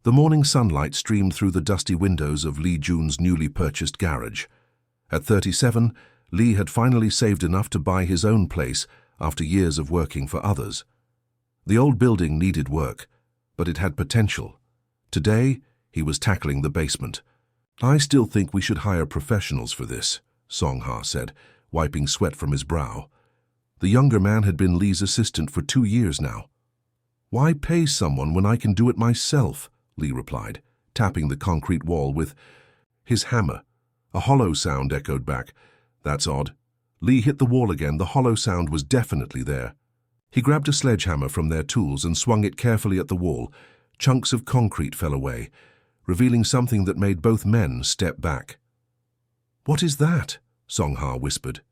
The morning sunlight streamed through the dusty windows of Lee Jun's newly purchased garage. At 37, Lee had finally saved enough to buy his own place after years of working for others. The old building needed work, but it had potential. Today, he was tackling the basement. "I still think we should hire professionals for this," Song Ha said, wiping sweat from his brow. The younger man had been Lee's assistant for 2 years now. "Why pay someone when I can do it myself?" Lee replied, tapping the concrete wall with his hammer. A hollow sound echoed back. "That's odd." Lee hit the wall again. The hollow sound was definitely there. He grabbed a sledgehammer from their tools and swung it carefully at the wall. Chunks of concrete fell away, revealing something that made both men step back. "What is that?" Song Ha whispered.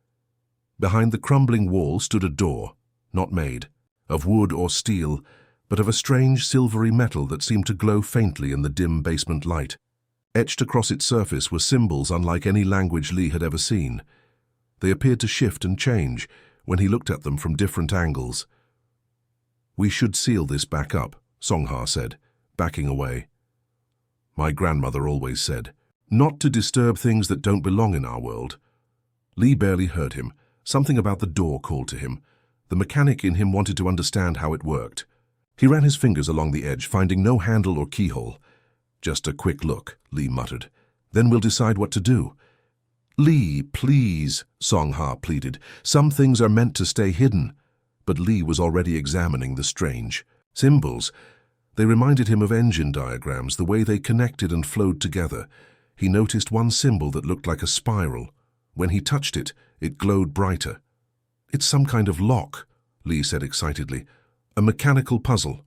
Behind the crumbling wall stood a door, not made of wood or steel, but of a strange silvery metal that seemed to glow faintly in the dim basement light. Etched across its surface were symbols unlike any language Lee had ever seen. They appeared to shift and change when he looked at them from different angles. "We should seal this back up," Song Ha said, backing away. "My grandmother always said, not to disturb things that don't belong in our world." Lee barely heard him. Something about the door called to him. The mechanic in him wanted to understand how it worked. He ran his fingers along the edge, finding no handle or keyhole. "Just a quick look," Lee muttered. "Then we'll decide what to do." "Lee, please," Song Ha pleaded. "Some things are meant to stay hidden." But Lee was already examining the strange symbols. They reminded him of engine diagrams, the way they connected and flowed together. He noticed one symbol that looked like a spiral. When he touched it, it glowed brighter. "It's some kind of lock," Lee said excitedly. "A mechanical puzzle."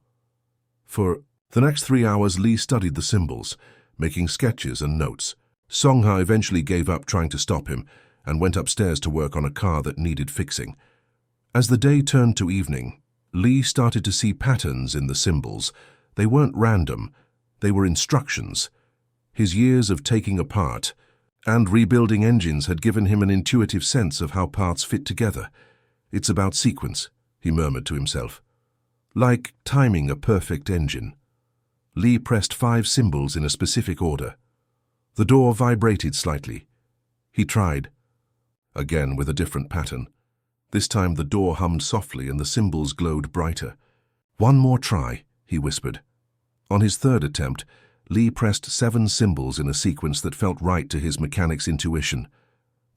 For the next 3 hours, Lee studied the symbols, making sketches and notes. Song Ha eventually gave up trying to stop him and went upstairs to work on a car that needed fixing. As the day turned to evening, Lee started to see patterns in the symbols. They weren't random, they were instructions. His years of taking apart and rebuilding engines had given him an intuitive sense of how parts fit together. "It's about sequence," he murmured to himself. "Like timing a perfect engine." Lee pressed 5 symbols in a specific order. The door vibrated slightly. He tried. Again with a different pattern. This time the door hummed softly and the symbols glowed brighter. "One more try," he whispered. On his 3rd attempt, Lee pressed 7 symbols in a sequence that felt right to his mechanic's intuition.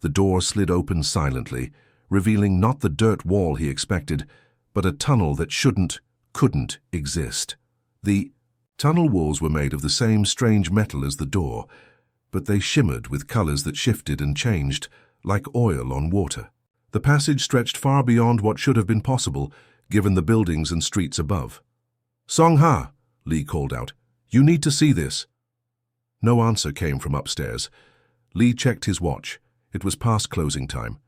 The door slid open silently, revealing not the dirt wall he expected, but a tunnel that couldn't exist. The tunnel walls were made of the same strange metal as the door, but they shimmered with colors that shifted and changed, like oil on water. The passage stretched far beyond what should have been possible, given the buildings and streets above. "Song Ha," Lee called out, "you need to see this." No answer came from upstairs. Lee checked his watch. It was past closing time.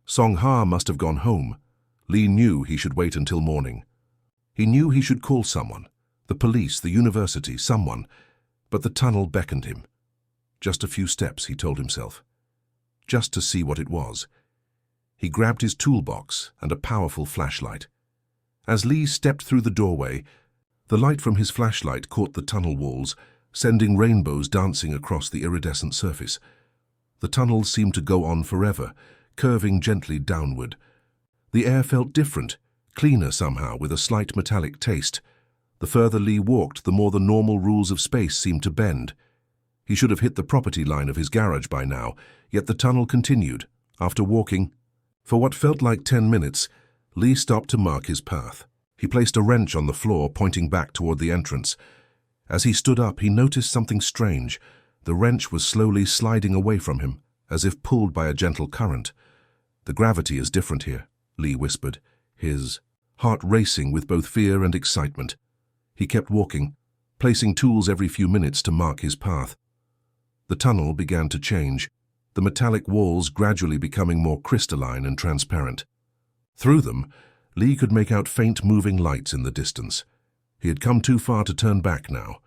Song Ha must have gone home. Lee knew he should wait until morning. He knew he should call someone, the police, the university, someone, but the tunnel beckoned him. Just a few steps, he told himself. Just to see what it was. He grabbed his toolbox and a powerful flashlight. As Lee stepped through the doorway, the light from his flashlight caught the tunnel walls, sending rainbows dancing across the iridescent surface. The tunnel seemed to go on forever, curving gently downward. The air felt different, cleaner somehow, with a slight metallic taste. The further Lee walked, the more the normal rules of space seemed to bend. He should have hit the property line of his garage by now, yet the tunnel continued. After walking, for what felt like 10 minutes, Lee stopped to mark his path. He placed a wrench on the floor, pointing back toward the entrance. As he stood up, he noticed something strange. The wrench was slowly sliding away from him, as if pulled by a gentle current. "The gravity is different here," Lee whispered, his heart racing with both fear and excitement. He kept walking, placing tools every few minutes to mark his path. The tunnel began to change, the metallic walls gradually becoming more crystalline and transparent. Through them, Lee could make out faint moving lights in the distance. He had come too far to turn back now.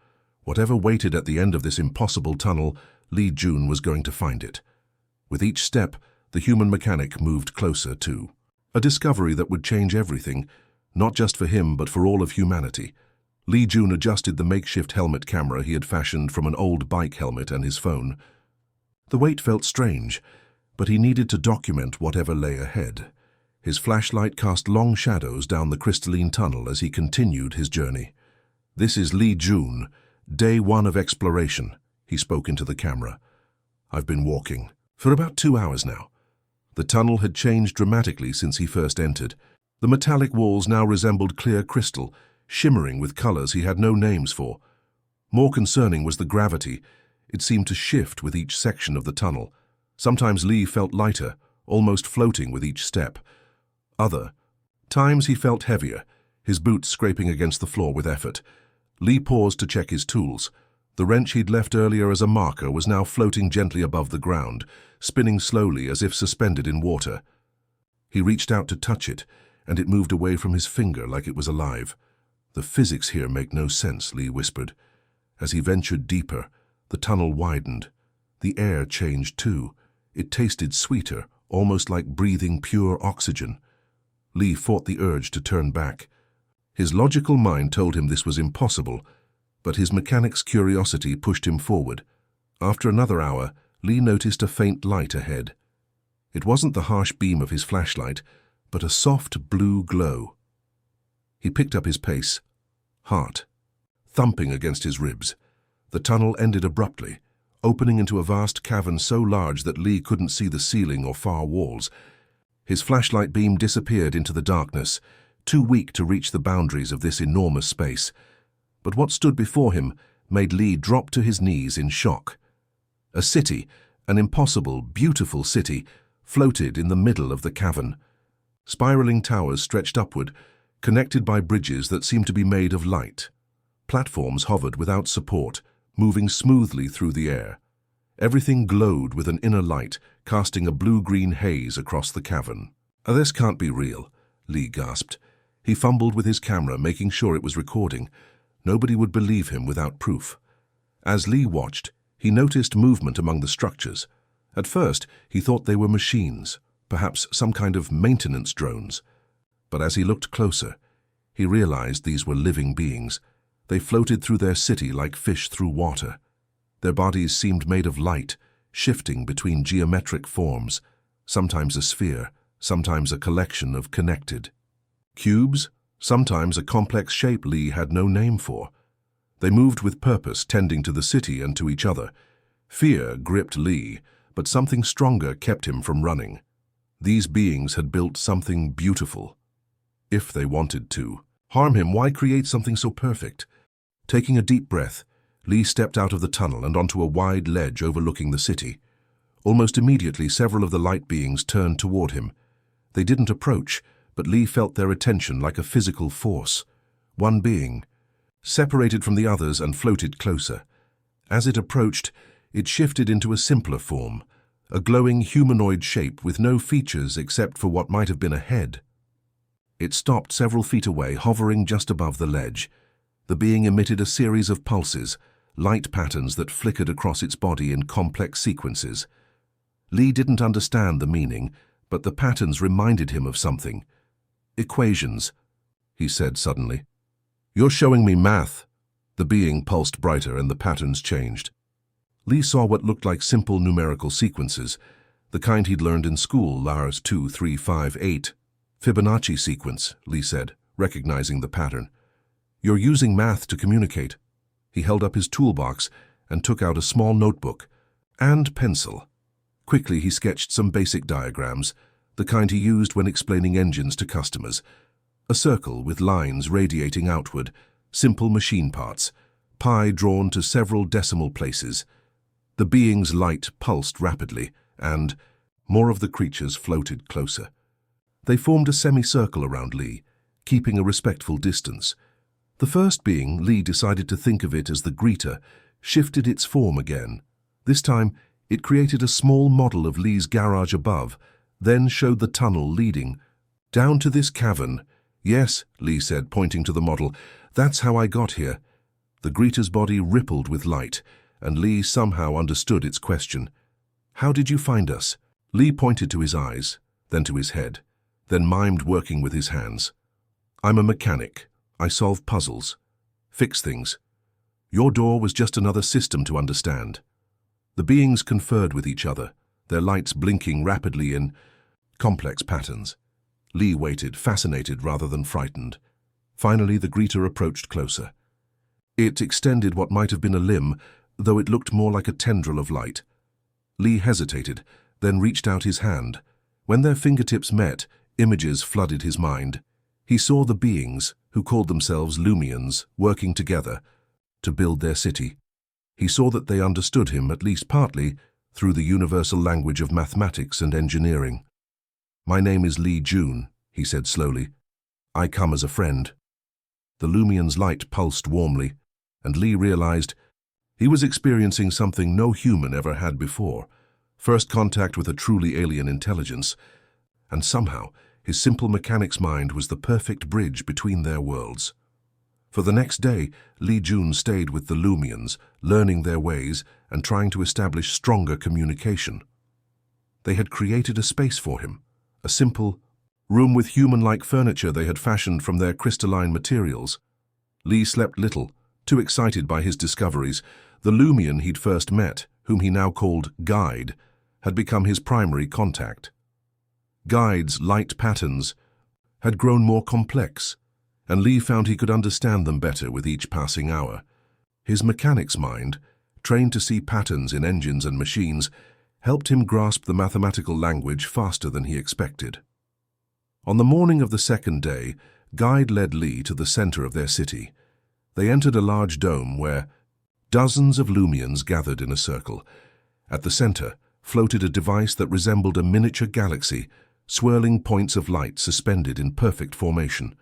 Whatever waited at the end of this impossible tunnel, Lee Jun was going to find it. With each step, the human mechanic moved closer to a discovery that would change everything, not just for him but for all of humanity. Lee Jun adjusted the makeshift helmet camera he had fashioned from an old bike helmet and his phone. The wait felt strange, but he needed to document whatever lay ahead. His flashlight cast long shadows down the crystalline tunnel as he continued his journey. "This is Lee Jun, day 1 of exploration," he spoke into the camera. "I've been walking for about 2 hours now." The tunnel had changed dramatically since he first entered. The metallic walls now resembled clear crystal, shimmering with colors he had no names for. More concerning was the gravity. It seemed to shift with each section of the tunnel. Sometimes Lee felt lighter, almost floating with each step. Other times he felt heavier, his boots scraping against the floor with effort. Lee paused to check his tools. The wrench he'd left earlier as a marker was now floating gently above the ground, spinning slowly as if suspended in water. He reached out to touch it, and it moved away from his finger like it was alive. "The physics here make no sense," Lee whispered. As he ventured deeper, the tunnel widened. The air changed too. It tasted sweeter, almost like breathing pure oxygen. Lee fought the urge to turn back. His logical mind told him this was impossible, but his mechanic's curiosity pushed him forward. After another hour, Lee noticed a faint light ahead. It wasn't the harsh beam of his flashlight, but a soft blue glow. He picked up his pace, heart thumping against his ribs. The tunnel ended abruptly, opening into a vast cavern so large that Lee couldn't see the ceiling or far walls. His flashlight beam disappeared into the darkness, too weak to reach the boundaries of this enormous space. But what stood before him made Lee drop to his knees in shock. A city, an impossible, beautiful city, floated in the middle of the cavern. Spiraling towers stretched upward, connected by bridges that seemed to be made of light. Platforms hovered without support, moving smoothly through the air. Everything glowed with an inner light, casting a blue-green haze across the cavern. "This can't be real," Lee gasped. He fumbled with his camera, making sure it was recording. Nobody would believe him without proof. As Lee watched, he noticed movement among the structures. At first, he thought they were machines, perhaps some kind of maintenance drones. But as he looked closer, he realized these were living beings. They floated through their city like fish through water. Their bodies seemed made of light, shifting between geometric forms, sometimes a sphere, sometimes a collection of connected cubes, sometimes a complex shape Lee had no name for. They moved with purpose, tending to the city and to each other. Fear gripped Lee, but something stronger kept him from running. These beings had built something beautiful. If they wanted to harm him, why create something so perfect? Taking a deep breath, Lee stepped out of the tunnel and onto a wide ledge overlooking the city. Almost immediately, several of the light beings turned toward him. They didn't approach, but Lee felt their attention like a physical force. One being separated from the others and floated closer. As it approached, it shifted into a simpler form, a glowing humanoid shape with no features except for what might have been a head. It stopped several feet away, hovering just above the ledge. The being emitted a series of pulses, light patterns that flickered across its body in complex sequences. Lee didn't understand the meaning, but the patterns reminded him of something. "Equations," he said suddenly. "You're showing me math." The being pulsed brighter and the patterns changed. Lee saw what looked like simple numerical sequences, the kind he'd learned in school, Lars 2, 3, 5, 8. "Fibonacci sequence," Lee said, recognizing the pattern. "You're using math to communicate." He held up his toolbox and took out a small notebook and pencil. Quickly he sketched some basic diagrams, the kind he used when explaining engines to customers. A circle with lines radiating outward, simple machine parts, pi drawn to several decimal places. The being's light pulsed rapidly, and more of the creatures floated closer. They formed a semicircle around Lee, keeping a respectful distance. The first being, Lee decided to think of it as the greeter, shifted its form again. This time, it created a small model of Lee's garage above, then showed the tunnel leading down to this cavern. "Yes," Lee said, pointing to the model, "that's how I got here." The greeter's body rippled with light, and Lee somehow understood its question. "How did you find us?" Lee pointed to his eyes, then to his head, then mimed working with his hands. "I'm a mechanic. I solve puzzles." fix things. Your door was just another system to understand. The beings conferred with each other, their lights blinking rapidly in complex patterns. Lee waited, fascinated rather than frightened. Finally, the greeter approached closer. It extended what might have been a limb, though it looked more like a tendril of light. Lee hesitated, then reached out his hand. When their fingertips met, images flooded his mind. He saw the beings, who called themselves Lumians, working together to build their city. He saw that they understood him, at least partly, through the universal language of mathematics and engineering. "My name is Lee June," he said slowly. "I come as a friend." The Lumian's light pulsed warmly, and Lee realized he was experiencing something no human ever had before. First contact with a truly alien intelligence, and somehow his simple mechanics mind was the perfect bridge between their worlds. For the next day, Lee June stayed with the Lumians, learning their ways and trying to establish stronger communication. They had created a space for him, a simple room with human-like furniture they had fashioned from their crystalline materials. Lee slept little, too excited by his discoveries. The Lumian he'd first met, whom he now called Guide, had become his primary contact. Guide's light patterns had grown more complex, and Lee found he could understand them better with each passing hour. His mechanics mind, trained to see patterns in engines and machines, helped him grasp the mathematical language faster than he expected. On the morning of the second day, Guide led Lee to the center of their city. They entered a large dome where dozens of Lumians gathered in a circle. At the center floated a device that resembled a miniature galaxy, swirling points of light suspended in perfect formation.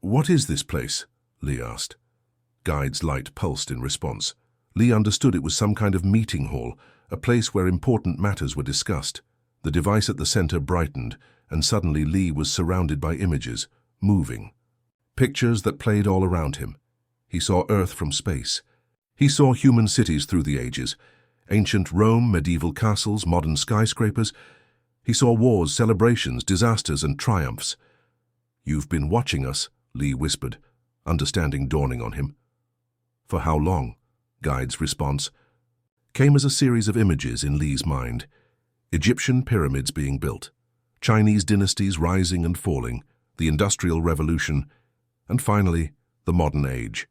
"What is this place?" Lee asked. Guide's light pulsed in response. Lee understood it was some kind of meeting hall, a place where important matters were discussed. The device at the center brightened, and suddenly Lee was surrounded by images, moving. Pictures that played all around him. He saw Earth from space. He saw human cities through the ages, ancient Rome, medieval castles, modern skyscrapers. He saw wars, celebrations, disasters, and triumphs. "You've been watching us," Lee whispered, understanding dawning on him. "For how long?" Guide's response came as a series of images in Lee's mind. Egyptian pyramids being built, Chinese dynasties rising and falling, the Industrial Revolution, and finally, the modern age.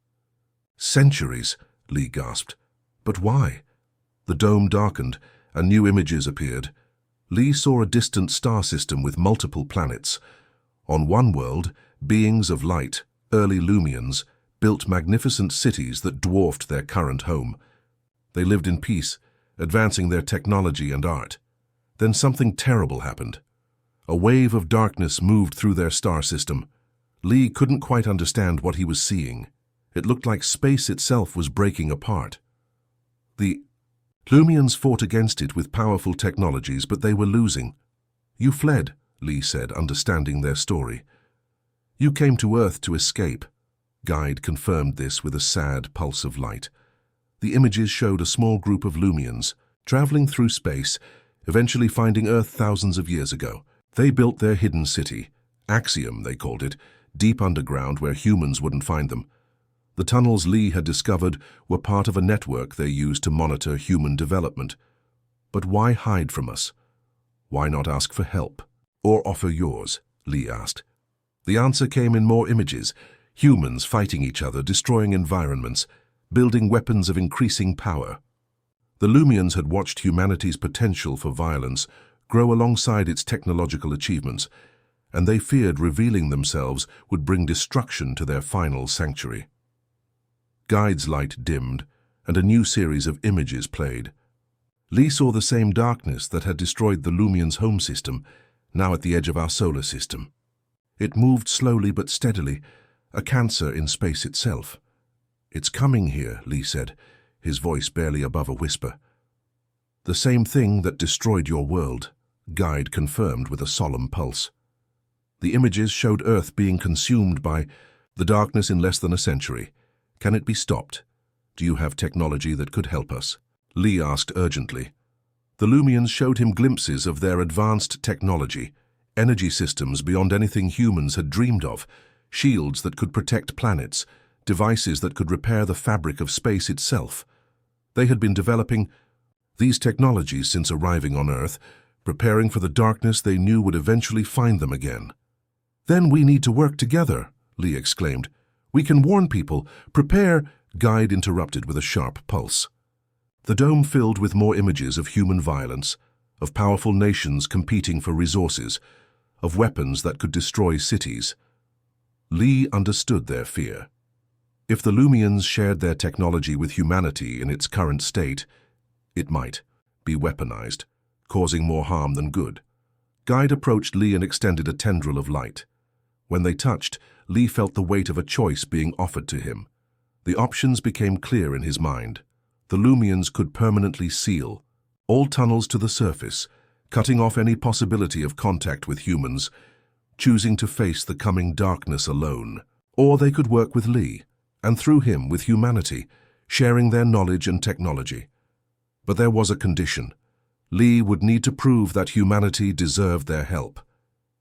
"Centuries," Lee gasped. "But why?" The dome darkened, and new images appeared. Lee saw a distant star system with multiple planets. On one world, beings of light, early Lumians, built magnificent cities that dwarfed their current home. They lived in peace, advancing their technology and art. Then something terrible happened. A wave of darkness moved through their star system. Lee couldn't quite understand what he was seeing. It looked like space itself was breaking apart. The Lumians fought against it with powerful technologies, but they were losing. "You fled," Lee said, understanding their story. "You came to Earth to escape." Guide confirmed this with a sad pulse of light. The images showed a small group of Lumians, traveling through space, eventually finding Earth thousands of years ago. They built their hidden city, Axiom they called it, deep underground where humans wouldn't find them. The tunnels Lee had discovered were part of a network they used to monitor human development. But why hide from us? Why not ask for help? Or offer yours? Lee asked. The answer came in more images, humans fighting each other, destroying environments, building weapons of increasing power. The Lumians had watched humanity's potential for violence grow alongside its technological achievements, and they feared revealing themselves would bring destruction to their final sanctuary. Guide's light dimmed, and a new series of images played. Lee saw the same darkness that had destroyed the Lumians' home system, now at the edge of our solar system. It moved slowly but steadily, a cancer in space itself. "It's coming here," Lee said, his voice barely above a whisper. "The same thing that destroyed your world," Guide confirmed with a solemn pulse. The images showed Earth being consumed by the darkness in less than a century. "Can it be stopped? Do you have technology that could help us?" Lee asked urgently. The Lumians showed him glimpses of their advanced technology, energy systems beyond anything humans had dreamed of, shields that could protect planets, devices that could repair the fabric of space itself. They had been developing these technologies since arriving on Earth, preparing for the darkness they knew would eventually find them again. "Then we need to work together," Lee exclaimed. "We can warn people. Prepare," Guide interrupted with a sharp pulse. The dome filled with more images of human violence, of powerful nations competing for resources, of weapons that could destroy cities. Lee understood their fear. If the Lumians shared their technology with humanity in its current state, it might be weaponized, causing more harm than good. Guide approached Lee and extended a tendril of light. When they touched, Lee felt the weight of a choice being offered to him. The options became clear in his mind. The Lumians could permanently seal all tunnels to the surface, cutting off any possibility of contact with humans, choosing to face the coming darkness alone. Or they could work with Lee, and through him with humanity, sharing their knowledge and technology. But there was a condition. Lee would need to prove that humanity deserved their help,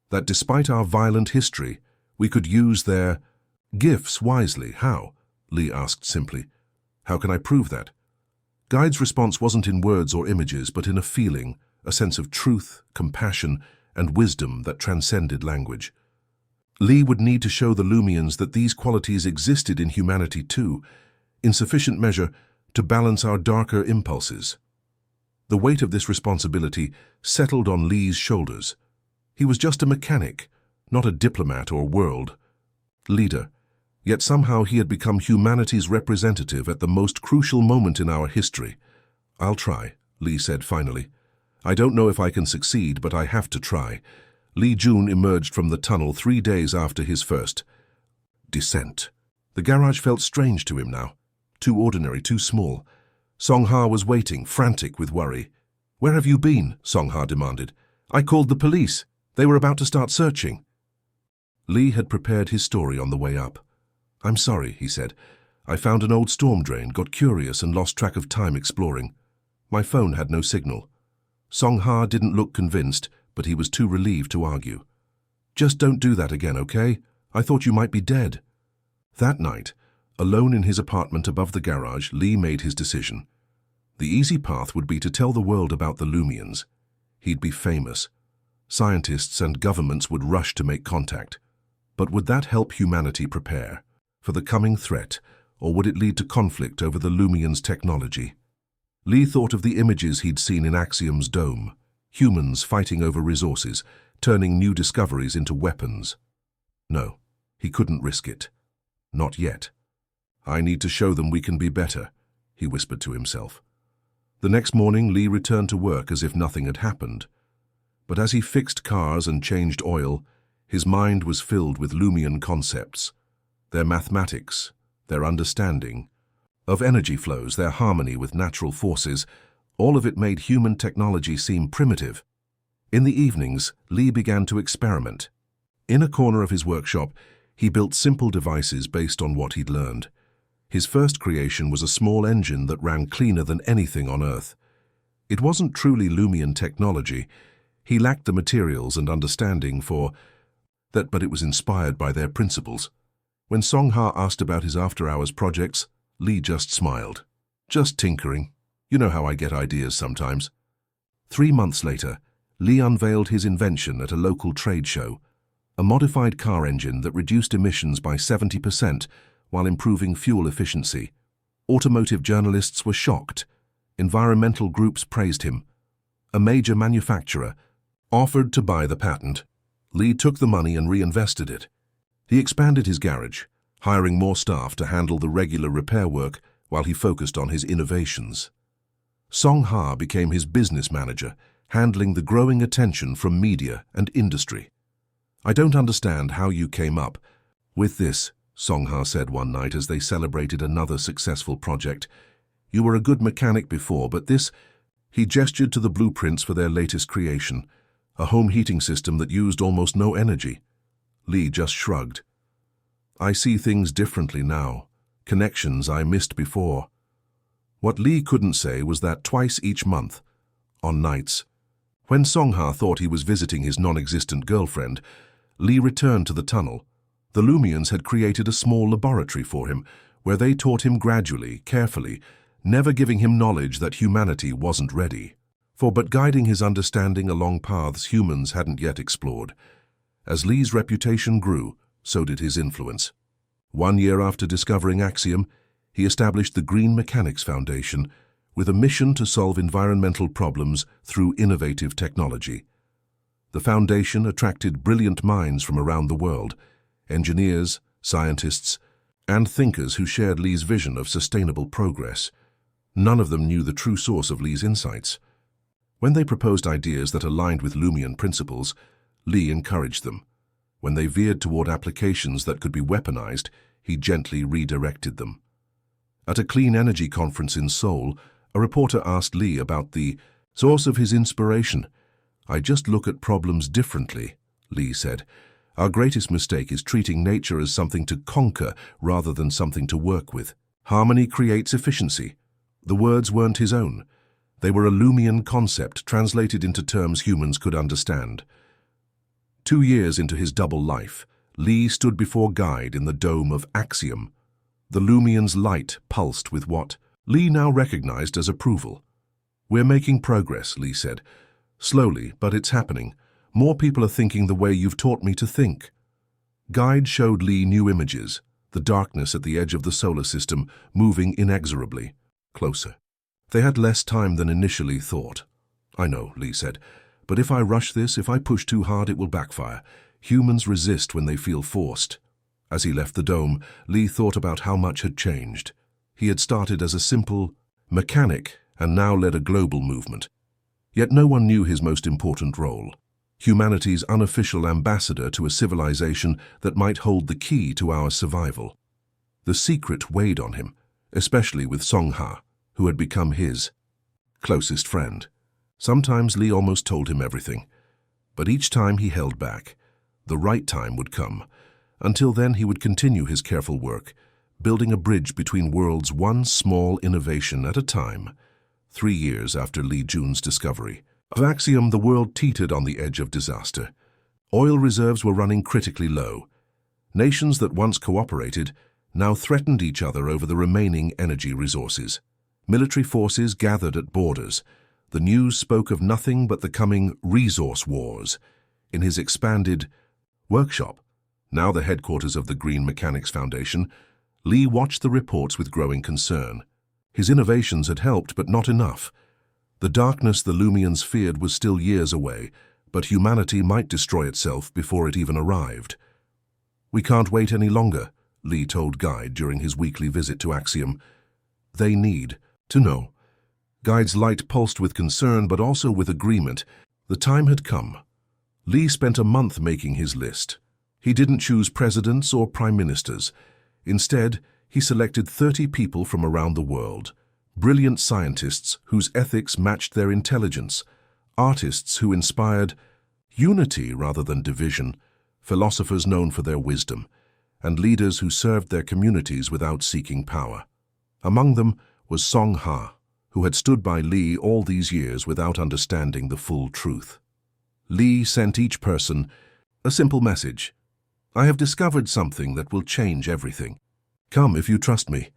that despite our violent history, we could use their gifts wisely. How? Lee asked simply. How can I prove that? Guide's response wasn't in words or images, but in a feeling, a sense of truth, compassion, and wisdom that transcended language. Lee would need to show the Lumians that these qualities existed in humanity too, in sufficient measure to balance our darker impulses. The weight of this responsibility settled on Lee's shoulders. He was just a mechanic, not a diplomat or world leader. Yet somehow he had become humanity's representative at the most crucial moment in our history. "I'll try," Lee said finally. "I don't know if I can succeed, but I have to try." Lee Jun emerged from the tunnel 3 days after his first descent. The garage felt strange to him now. Too ordinary, too small. Song-Ha was waiting, frantic with worry. "Where have you been?" Song-Ha demanded. "I called the police. They were about to start searching." Lee had prepared his story on the way up. "I'm sorry," he said. "I found an old storm drain, got curious and lost track of time exploring. My phone had no signal." Song-Ha didn't look convinced, but he was too relieved to argue. "Just don't do that again, okay? I thought you might be dead." That night, alone in his apartment above the garage, Lee made his decision. The easy path would be to tell the world about the Lumians. He'd be famous. Scientists and governments would rush to make contact. But would that help humanity prepare for the coming threat, or would it lead to conflict over the Lumians' technology? Lee thought of the images he'd seen in Axiom's dome, humans fighting over resources, turning new discoveries into weapons. No, he couldn't risk it. Not yet. "I need to show them we can be better," he whispered to himself. The next morning, Lee returned to work as if nothing had happened. But as he fixed cars and changed oil, his mind was filled with Lumian concepts. Their mathematics, their understanding of energy flows, their harmony with natural forces, all of it made human technology seem primitive. In the evenings, Lee began to experiment. In a corner of his workshop, he built simple devices based on what he'd learned. His first creation was a small engine that ran cleaner than anything on Earth. It wasn't truly Lumian technology. He lacked the materials and understanding for that, but it was inspired by their principles. When Song-Ha asked about his after-hours projects, Lee just smiled. "Just tinkering. You know how I get ideas sometimes." 3 months later, Lee unveiled his invention at a local trade show, a modified car engine that reduced emissions by 70% while improving fuel efficiency. Automotive journalists were shocked. Environmental groups praised him. A major manufacturer offered to buy the patent. Lee took the money and reinvested it. He expanded his garage, hiring more staff to handle the regular repair work while he focused on his innovations. Song-Ha became his business manager, handling the growing attention from media and industry. "I don't understand how you came up with this," Song-Ha said one night as they celebrated another successful project. "You were a good mechanic before, but this..." He gestured to the blueprints for their latest creation, a home heating system that used almost no energy. Lee just shrugged. "I see things differently now, connections I missed before." What Lee couldn't say was that twice each month, on nights, when Song-Ha thought he was visiting his non-existent girlfriend, Lee returned to the tunnel, The Lumians had created a small laboratory for him, where they taught him gradually, carefully, never giving him knowledge that humanity wasn't ready for, but guiding his understanding along paths humans hadn't yet explored. As Lee's reputation grew, so did his influence. 1 year after discovering Axiom, he established the Green Mechanics Foundation with a mission to solve environmental problems through innovative technology. The foundation attracted brilliant minds from around the world, engineers, scientists, and thinkers who shared Lee's vision of sustainable progress. None of them knew the true source of Lee's insights. When they proposed ideas that aligned with Lumian principles, Lee encouraged them. When they veered toward applications that could be weaponized, he gently redirected them. At a clean energy conference in Seoul, a reporter asked Lee about the source of his inspiration. "I just look at problems differently," Lee said. "Our greatest mistake is treating nature as something to conquer rather than something to work with. Harmony creates efficiency." The words weren't his own. They were a Lumian concept translated into terms humans could understand. 2 years into his double life, Lee stood before Guide in the dome of Axiom. The Lumian's light pulsed with what Lee now recognized as approval. "We're making progress," Lee said. "Slowly, but it's happening. More people are thinking the way you've taught me to think." Guide showed Lee new images, the darkness at the edge of the solar system moving inexorably closer. They had less time than initially thought. "I know," Lee said, "but if I rush this, if I push too hard, it will backfire. Humans resist when they feel forced." As he left the dome, Lee thought about how much had changed. He had started as a simple mechanic and now led a global movement. Yet no one knew his most important role: humanity's unofficial ambassador to a civilization that might hold the key to our survival. The secret weighed on him, especially with Song-ha, who had become his closest friend. Sometimes Lee almost told him everything, but each time he held back. The right time would come. Until then, he would continue his careful work, building a bridge between worlds, one small innovation at a time. 3 years after Lee Jun's discovery of Axiom, the world teetered on the edge of disaster. Oil reserves were running critically low. Nations that once cooperated now threatened each other over the remaining energy resources. Military forces gathered at borders. The news spoke of nothing but the coming resource wars. In his expanded workshop, now the headquarters of the Green Mechanics Foundation, Lee watched the reports with growing concern. His innovations had helped, but not enough. The darkness the Lumians feared was still years away, but humanity might destroy itself before it even arrived. "We can't wait any longer," Lee told Guide during his weekly visit to Axiom. "They need to know." Guide's light pulsed with concern, but also with agreement. The time had come. Lee spent a month making his list. He didn't choose presidents or prime ministers. Instead, he selected 30 people from around the world, brilliant scientists whose ethics matched their intelligence, artists who inspired unity rather than division, philosophers known for their wisdom, and leaders who served their communities without seeking power. Among them was Song-ha, who had stood by Lee all these years without understanding the full truth. Lee sent each person a simple message: "I have discovered something that will change everything. Come if you trust me."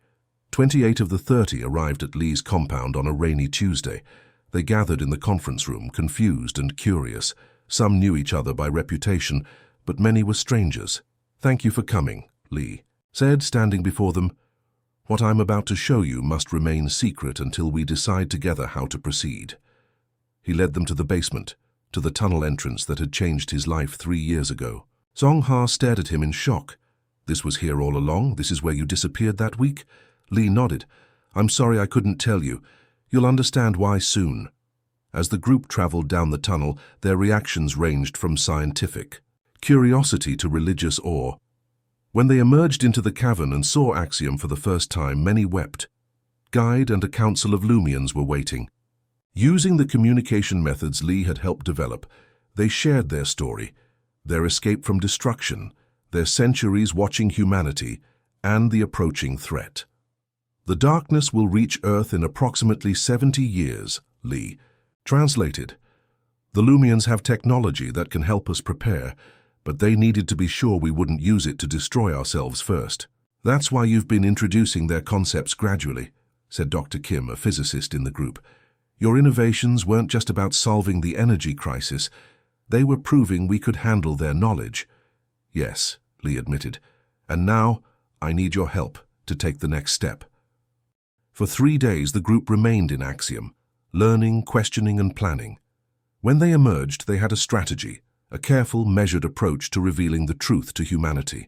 28 of the 30 arrived at Lee's compound on a rainy Tuesday. They gathered in the conference room, confused and curious. Some knew each other by reputation, but many were strangers. "Thank you for coming," Lee said, standing before them. "What I'm about to show you must remain secret until we decide together how to proceed." He led them to the basement, to the tunnel entrance that had changed his life 3 years ago. Song-ha stared at him in shock. "This was here all along? This is where you disappeared that week?" Lee nodded. "I'm sorry I couldn't tell you. You'll understand why soon." As the group traveled down the tunnel, their reactions ranged from scientific curiosity to religious awe. When they emerged into the cavern and saw Axiom for the first time, many wept. Guide and a council of Lumians were waiting. Using the communication methods Lee had helped develop, they shared their story, their escape from destruction, their centuries watching humanity, and the approaching threat. "The darkness will reach Earth in approximately 70 years, Lee translated. "The Lumians have technology that can help us prepare, but they needed to be sure we wouldn't use it to destroy ourselves first. That's why you've been introducing their concepts gradually, said Dr. Kim, a physicist in the group. Your innovations weren't just about solving the energy crisis, they were proving we could handle their knowledge. Yes, Lee admitted, and now I need your help to take the next step. For 3 days the group remained in Axiom, learning, questioning and planning. When they emerged, they had a strategy, a careful, measured approach to revealing the truth to humanity.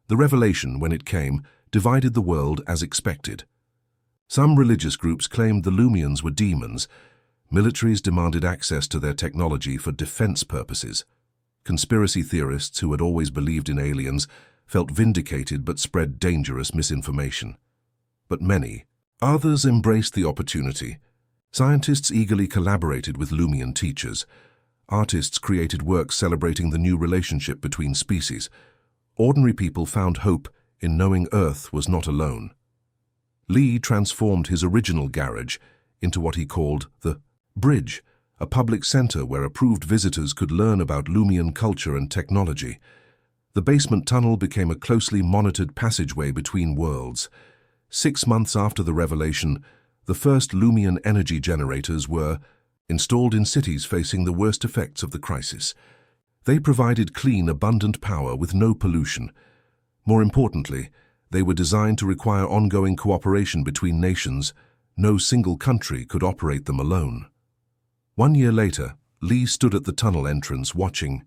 The revelation, when it came, divided the world as expected. Some religious groups claimed the Lumians were demons. Militaries demanded access to their technology for defense purposes. Conspiracy theorists who had always believed in aliens felt vindicated but spread dangerous misinformation. But many, others embraced the opportunity. Scientists eagerly collaborated with Lumian teachers. Artists created works celebrating the new relationship between species. Ordinary people found hope in knowing Earth was not alone. Lee transformed his original garage into what he called the Bridge, a public center where approved visitors could learn about Lumian culture and technology. The basement tunnel became a closely monitored passageway between worlds. 6 months after the revelation, the first Lumian energy generators were installed in cities facing the worst effects of the crisis. They provided clean, abundant power with no pollution. More importantly, they were designed to require ongoing cooperation between nations. No single country could operate them alone. 1 year later, Lee stood at the tunnel entrance watching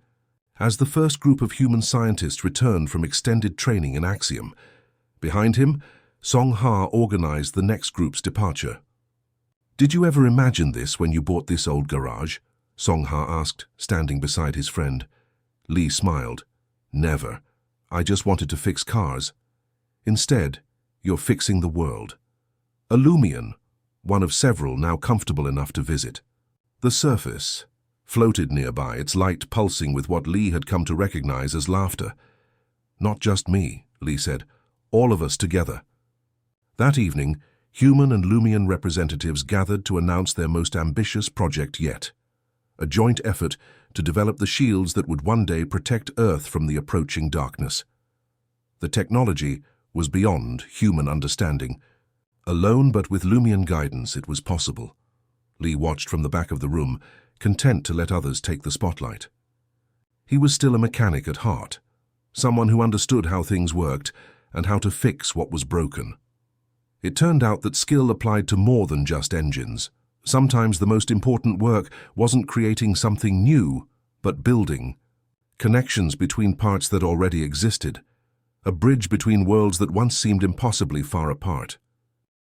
as the first group of human scientists returned from extended training in Axiom. Behind him, Song Ha organized the next group's departure. "Did you ever imagine this when you bought this old garage?" Song Ha asked, standing beside his friend. Lee smiled. "Never. I just wanted to fix cars. Instead, you're fixing the world." A Lumian, one of several now comfortable enough to visit. The surface floated nearby, its light pulsing with what Lee had come to recognize as laughter. "Not just me," Lee said. "All of us together." That evening, human and Lumian representatives gathered to announce their most ambitious project yet. A joint effort to develop the shields that would one day protect Earth from the approaching darkness. The technology was beyond human understanding. Alone but with Lumian guidance, it was possible. Lee watched from the back of the room, content to let others take the spotlight. He was still a mechanic at heart, someone who understood how things worked and how to fix what was broken. It turned out that skill applied to more than just engines. Sometimes the most important work wasn't creating something new, but building connections between parts that already existed, a bridge between worlds that once seemed impossibly far apart.